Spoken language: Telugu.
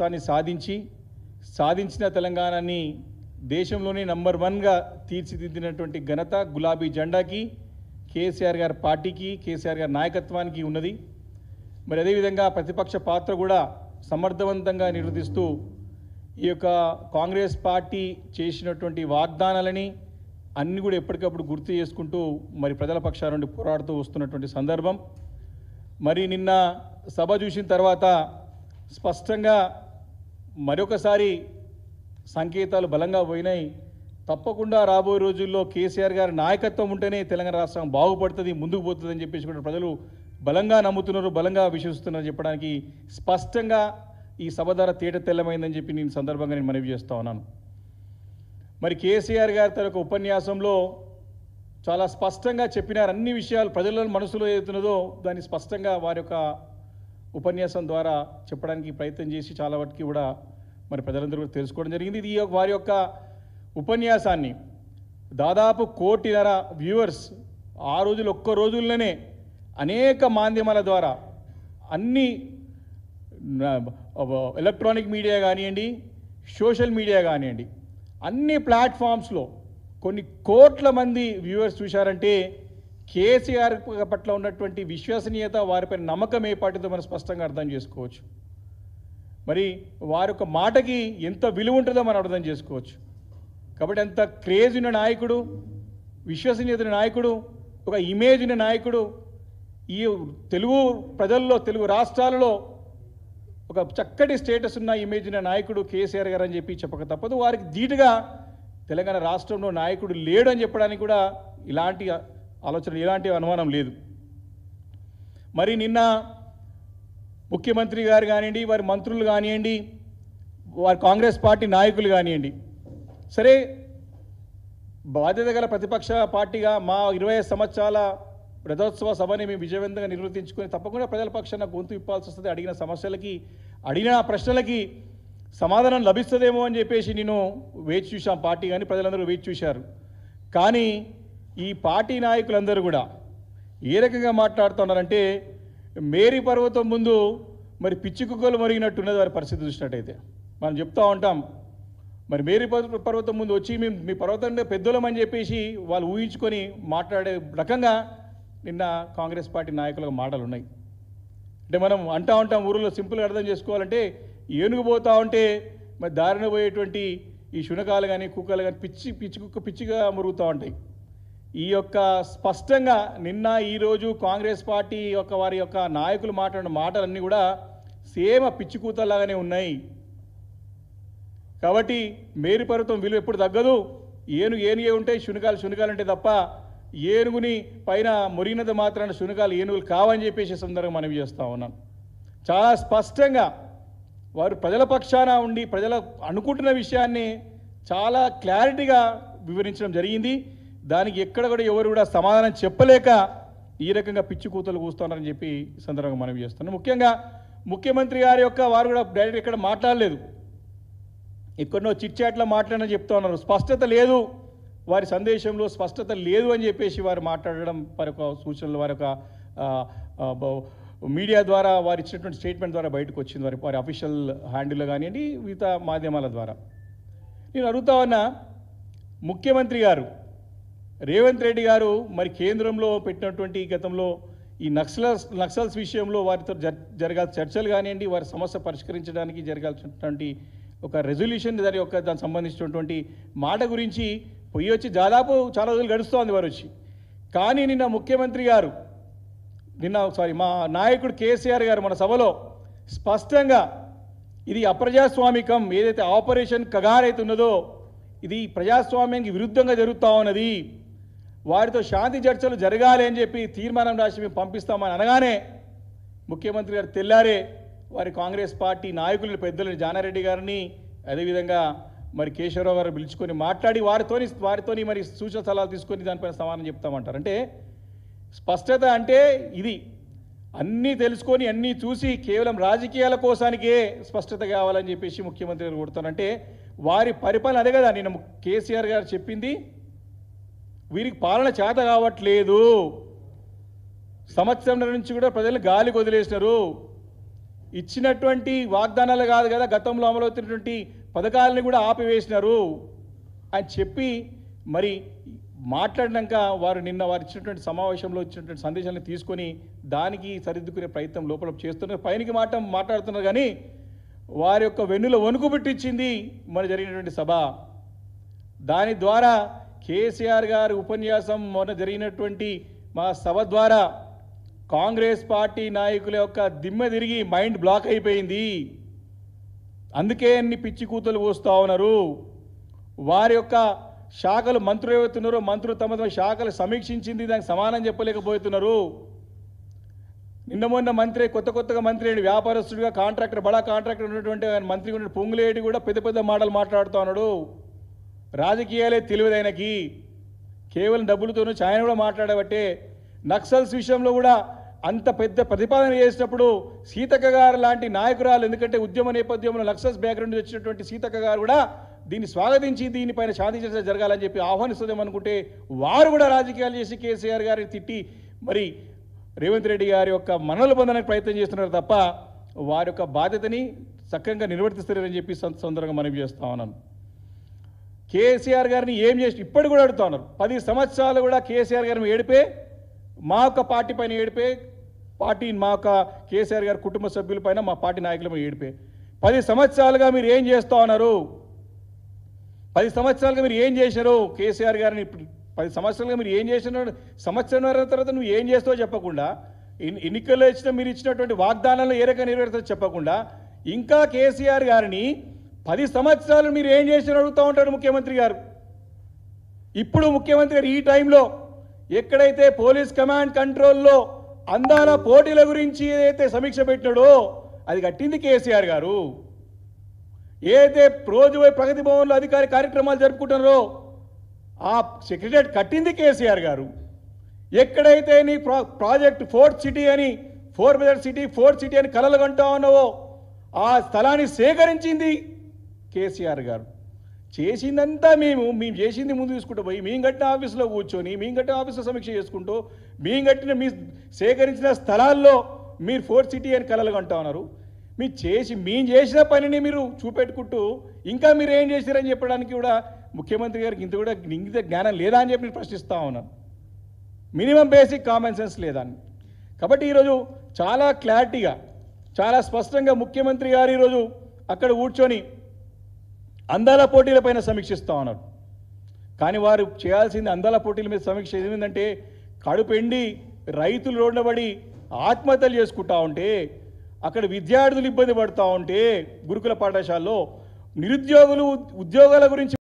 రాష్ట్రాన్ని సాధించిన తెలంగాణని దేశంలోనే నంబర్ 1గా తీర్చిదిద్దినటువంటి ఘనత గులాబీ జెండాకి, కేసీఆర్ గారి పార్టీకి, కేసీఆర్ గారి నాయకత్వానికి ఉన్నది. మరి అదేవిధంగా ప్రతిపక్ష పాత్ర కూడా సమర్థవంతంగా నిర్వర్తిస్తూ ఈ యొక్క కాంగ్రెస్ పార్టీ చేసినటువంటి వాగ్దానాలని అన్ని కూడా ఎప్పటికప్పుడు గుర్తు చేసుకుంటూ మరి ప్రజల పక్షాల నుండి పోరాడుతూ వస్తున్నటువంటి సందర్భం. మరి నిన్న సభ చూసిన తర్వాత స్పష్టంగా మరొకసారి సంకేతాలు బలంగా పోయినాయి. తప్పకుండా రాబోయే రోజుల్లో కేసీఆర్ గారి నాయకత్వం ఉంటేనే తెలంగాణ రాష్ట్రం బాగుపడుతుంది, ముందుకు పోతుంది అని చెప్పేసి కూడా ప్రజలు బలంగా నమ్ముతున్నారు, బలంగా విశ్వసిస్తున్నారు చెప్పడానికి స్పష్టంగా ఈ సభ ద్వారా తేట తెల్లమైందని చెప్పి నేను సందర్భంగా నేను మనవి చేస్తూ ఉన్నాను. మరి కేసీఆర్ గారి తన యొక్క ఉపన్యాసంలో చాలా స్పష్టంగా చెప్పినారు. అన్ని విషయాలు ప్రజల మనసులో ఏదైతున్నదో దాన్ని స్పష్టంగా వారి యొక్క ఉపన్యాసం ద్వారా చెప్పడానికి ప్రయత్నం చేసి చాలా వాటికి కూడా మరి ప్రజలందరూ కూడా తెలుసుకోవడం జరిగింది. ఇది వారి యొక్క ఉపన్యాసాన్ని దాదాపు 1.5 కోటి వ్యూవర్స్ ఆ రోజులు ఒక్క రోజుల్లోనే అనేక మాధ్యమాల ద్వారా అన్ని ఎలక్ట్రానిక్ మీడియా కానివ్వండి, సోషల్ మీడియా కానివ్వండి, అన్ని ప్లాట్ఫామ్స్లో కొన్ని కోట్ల మంది వ్యూవర్స్ చూశారంటే కేసీఆర్ పట్ల ఉన్నటువంటి విశ్వసనీయత, వారిపై నమ్మకం ఏ పాటితో మనం స్పష్టంగా అర్థం చేసుకోవచ్చు. మరి వారి యొక్క మాటకి ఎంత విలువ ఉంటుందో మనం అర్థం చేసుకోవచ్చు. కాబట్టి అంత క్రేజ్ ఉన్న నాయకుడు, విశ్వసనీయత నాయకుడు, ఒక ఇమేజ్ ఉన్న నాయకుడు, ఈ తెలుగు ప్రజల్లో, తెలుగు రాష్ట్రాలలో ఒక చక్కటి స్టేటస్ ఉన్న ఇమేజ్ ఉన్న నాయకుడు కేసీఆర్ గారు అని చెప్పి చెప్పక తప్పదు. వారికి ధీటుగా తెలంగాణ రాష్ట్రంలో నాయకుడు లేడు అని చెప్పడానికి కూడా ఇలాంటి ఆలోచన, ఎలాంటి అనుమానం లేదు. మరి నిన్న ముఖ్యమంత్రి గారు కానివ్వండి, వారి మంత్రులు కానివ్వండి, వారి కాంగ్రెస్ పార్టీ నాయకులు కానివ్వండి, సరే బాధ్యత గల ప్రతిపక్ష పార్టీగా మా 25 సంవత్సరాల రథోత్సవ సభని మేము విజయవంతంగా నిర్వర్తించుకొని తప్పకుండా ప్రజల పక్షాన గొంతు ఇప్పాల్సి వస్తుంది. అడిగిన సమస్యలకి, అడిగిన ప్రశ్నలకి సమాధానం లభిస్తుందేమో అని చెప్పేసి నేను వేచి చూశాం. పార్టీ కానీ ప్రజలందరూ వేచి చూశారు. కానీ ఈ పార్టీ నాయకులందరూ కూడా ఏ రకంగా మాట్లాడుతున్నారంటే మేరీ పర్వతం ముందు మరి పిచ్చి కుక్కలు మరిగినట్టున్నది వారి పరిస్థితి చూసినట్టయితే. మనం చెప్తూ ఉంటాం, మరి మేరీ పర్వతం ముందు వచ్చి మేము మీ పర్వతం పెద్దోళ్ళమని చెప్పేసి వాళ్ళు ఊహించుకొని మాట్లాడే రకంగా నిన్న కాంగ్రెస్ పార్టీ నాయకులకు మాటలు ఉన్నాయి. అంటే మనం అంటూ ఉంటాం ఊరిలో సింపుల్గా అర్థం చేసుకోవాలంటే, ఏనుగు పోతూ ఉంటే మరి దారిన పోయేటువంటి ఈ శునకాలు కానీ కుక్కలు కానీ పిచ్చి కుక్క పిచ్చిగా మురుగుతూ ఉంటాయి. ఈ యొక్క స్పష్టంగా నిన్న ఈరోజు కాంగ్రెస్ పార్టీ యొక్క వారి యొక్క నాయకులు మాట్లాడిన మాటలన్నీ కూడా సేమ్ పిచ్చి కూతల్లాగానే ఉన్నాయి. కాబట్టి మేరీ పర్వతం విలువ ఎప్పుడు తగ్గదు. ఏనుగే ఉంటాయి, శునకాలు ఉంటాయి తప్ప ఏనుగుని పైన మురిగినది మాత్రాన శునకాలు ఏనుగులు కావని చెప్పేసి సందర్భంగా మనవి చేస్తూ ఉన్నాను. చాలా స్పష్టంగా వారు ప్రజల పక్షాన ఉండి ప్రజల అనుకుంటున్న విషయాన్ని చాలా క్లారిటీగా వివరించడం జరిగింది. దానికి ఎక్కడ కూడా ఎవరు కూడా సమాధానం చెప్పలేక ఈ రకంగా పిచ్చి కూతలు కూస్తున్నారని చెప్పి సందర్భంగా మనవి చేస్తున్నాను. ముఖ్యంగా ముఖ్యమంత్రి గారి యొక్క వారు కూడా డైరెక్ట్ ఎక్కడ మాట్లాడలేదు, ఎక్కడో చిట్చాట్లో మాట్లాడని చెప్తా ఉన్నారు. స్పష్టత లేదు, వారి సందేశంలో స్పష్టత లేదు అని చెప్పేసి వారు మాట్లాడడం, వారి యొక్క సూచనలు వారి యొక్క మీడియా ద్వారా వారు ఇచ్చినటువంటి స్టేట్మెంట్ ద్వారా బయటకు వచ్చింది, వారి అఫీషియల్ హ్యాండిల్లో కానివ్వండి, మిగతా మాధ్యమాల ద్వారా. నేను అడుగుతా ఉన్నా, ముఖ్యమంత్రి గారు రేవంత్ రెడ్డి గారు మరి కేంద్రంలో పెట్టినటువంటి గతంలో ఈ నక్సల్స్ విషయంలో వారితో జరగాల్సిన చర్చలు కానివ్వండి, వారి సమస్య పరిష్కరించడానికి జరగాల్సినటువంటి ఒక రెజల్యూషన్ దానికి సంబంధించినటువంటి మాట గురించి పోయి వచ్చి దాదాపు చాలా రోజులు గడుస్తోంది వారు వచ్చి. కానీ నిన్న ముఖ్యమంత్రి గారు మా నాయకుడు కేసీఆర్ గారు మన సభలో స్పష్టంగా ఇది అప్రజాస్వామికం, ఏదైతే ఆపరేషన్ కగార్ అయితే ఉన్నదో ఇది ప్రజాస్వామ్యానికి విరుద్ధంగా జరుగుతూ ఉన్నది, వారితో శాంతి చర్చలు జరగాలి అని చెప్పి తీర్మానం రాసి మేము పంపిస్తామని అనగానే ముఖ్యమంత్రి గారు తెల్లారే వారి కాంగ్రెస్ పార్టీ నాయకులను, పెద్దలని జానారెడ్డి గారిని, అదేవిధంగా మరి కేశవరావు గారు పిలుచుకొని మాట్లాడి వారితోని మరి సూచన సలహాలు తీసుకొని దానిపైన సమాధానం చెప్తామంటారు. అంటే స్పష్టత అంటే ఇది అన్నీ తెలుసుకొని అన్నీ చూసి కేవలం రాజకీయాల కోసానికే స్పష్టత కావాలని చెప్పేసి ముఖ్యమంత్రి గారు కొడుతానంటే వారి పరిపాలన అదే కదా. నేను కేసీఆర్ గారు చెప్పింది, వీరికి పాలన చేత కావట్లేదు, సంవత్సరం నుంచి కూడా ప్రజలను గాలికి వదిలేసినారు, ఇచ్చినటువంటి వాగ్దానాలు కాదు కదా, గతంలో అమలవుతున్నటువంటి పథకాలని కూడా ఆపివేసినారు అని చెప్పి మరి మాట్లాడినాక వారు నిన్న వారు ఇచ్చినటువంటి సమావేశంలో ఇచ్చినటువంటి సందేశాలను తీసుకొని దానికి సరిదిద్దుకునే ప్రయత్నం లోపల చేస్తున్నారు. పైనకి మాట్లాడుతున్నారు కానీ వారి యొక్క వెన్నులో వణుకు పెట్టించింది మన జరిగినటువంటి సభ. దాని ద్వారా కేసీఆర్ గారి ఉపన్యాసం మొన్న జరిగినటువంటి మా సభ ద్వారా కాంగ్రెస్ పార్టీ నాయకుల యొక్క దిమ్మె తిరిగి మైండ్ బ్లాక్ అయిపోయింది. అందుకే అన్ని పిచ్చి కూతలు పోస్తూ ఉన్నారు. వారి యొక్క శాఖలు మంత్రులు ఏవైతున్నారో మంత్రులు తమ తమ శాఖలు సమీక్షించింది దానికి సమానం చెప్పలేకపోతున్నారు. నిన్న మొన్న మంత్రి కొత్తగా మంత్రి అయిన వ్యాపారస్తుడిగా కాంట్రాక్టర్ బడా కాంట్రాక్టర్ ఉన్నటువంటి ఆయన మంత్రి ఉన్న పొంగులేటి కూడా పెద్ద మాటలు మాట్లాడుతూ ఉన్నాడు. రాజకీయాలే తెలియదైనకి కేవలం డబ్బులతోనూ ఆయన కూడా మాట్లాడబట్టే నక్సల్స్ విషయంలో కూడా అంత పెద్ద ప్రతిపాదన చేసినప్పుడు సీతక్క గారు లాంటి నాయకురాలు, ఎందుకంటే ఉద్యమ నేపథ్యంలో నక్సల్స్ బ్యాక్గ్రౌండ్ వచ్చినటువంటి సీతక్క గారు కూడా దీన్ని స్వాగతించి దీనిపైన శాంతి చర్చ జరగాలని చెప్పి ఆహ్వానిస్తుందేమనుకుంటే వారు కూడా రాజకీయాలు చేసి కేసీఆర్ గారిని తిట్టి మరి రేవంత్ రెడ్డి గారి యొక్క మనలు పొందడానికి ప్రయత్నం చేస్తున్నారు తప్ప వారి యొక్క బాధ్యతని చక్కగా నిర్వర్తిస్తారని చెప్పి సందర్భంగా మనవి చేస్తా ఉన్నాను. కేసీఆర్ గారిని ఏం చేసి ఇప్పటికి కూడా అడుగుతా ఉన్నారు. 10 సంవత్సరాలు కూడా కేసీఆర్ గారిని ఏడిపే, మా యొక్క పార్టీ పైన ఏడిపే, మా యొక్క కేసీఆర్ గారి కుటుంబ సభ్యుల పైన మా పార్టీ నాయకుల పైన ఏడిపే. 10 సంవత్సరాలుగా మీరు ఏం చేస్తూ ఉన్నారు? 10 సంవత్సరాలుగా మీరు ఏం చేశారు? కేసీఆర్ గారిని 10 సంవత్సరాలుగా మీరు ఏం చేసినారు? సంవత్సరంన్నర తర్వాత నువ్వు ఏం చేస్తావో చెప్పకుండా, ఎన్నికల్లో మీరు ఇచ్చినటువంటి వాగ్దానాలను ఏ రకంగా నెరవేరుతారో చెప్పకుండా ఇంకా కేసీఆర్ గారిని 10 సంవత్సరాలు మీరు ఏం చేసినారు అడుగుతూ ఉంటారు ముఖ్యమంత్రి గారు. ఇప్పుడు ముఖ్యమంత్రి గారు ఈ టైంలో ఎక్కడైతే పోలీస్ కమాండ్ కంట్రోల్లో అందాల పోటీల గురించి ఏదైతే సమీక్ష పెట్టినాడో అది కట్టింది కేసీఆర్ గారు. ఏదైతే రోజువై ప్రగతి భవన్లో అధికారి కార్యక్రమాలు జరుపుకుంటున్నారో ఆ సెక్రటరియట్ కట్టింది కేసీఆర్ గారు. ఎక్కడైతే నీ ప్రాజెక్ట్ ఫోర్త్ సిటీ అని కలలు కంటా ఉన్నావో ఆ స్థలాన్ని సేకరించింది కేసీఆర్ గారు. చేసిందంతా మేము చేసింది ముందు తీసుకుంటూ పోయి మేము కట్టిన ఆఫీసులో కూర్చొని మేము కట్టిన ఆఫీసులో సమీక్ష చేసుకుంటూ మేము కట్టిన సేకరించిన స్థలాల్లో మీరు ఫోర్త్ సిటీ అని కలలు కంటా ఉన్నారు. మేము చేసిన పనిని మీరు చూపెట్టుకుంటూ ఇంకా మీరు ఏం చేశారని చెప్పడానికి కూడా ముఖ్యమంత్రి గారికి ఇంత జ్ఞానం లేదా అని చెప్పి ప్రశ్నిస్తూ ఉన్నాను. మినిమం బేసిక్ కామన్ సెన్స్ లేదా అని. కాబట్టి ఈరోజు చాలా క్లారిటీగా చాలా స్పష్టంగా ముఖ్యమంత్రి గారు ఈరోజు అక్కడ కూర్చొని అందాల పోటీలపైన సమీక్షిస్తూ ఉన్నారు. కానీ వారు చేయాల్సింది అందాల పోటీల మీద సమీక్ష ఏమిటంటే కడుపెండి రైతులు రోడ్ల పడి ఆత్మహత్యలు చేసుకుంటా ఉంటే, అక్కడ విద్యార్థులు ఇబ్బంది పడుతూ ఉంటే, గురుకుల పాఠశాలలో నిరుద్యోగులు ఉద్యోగాల గురించి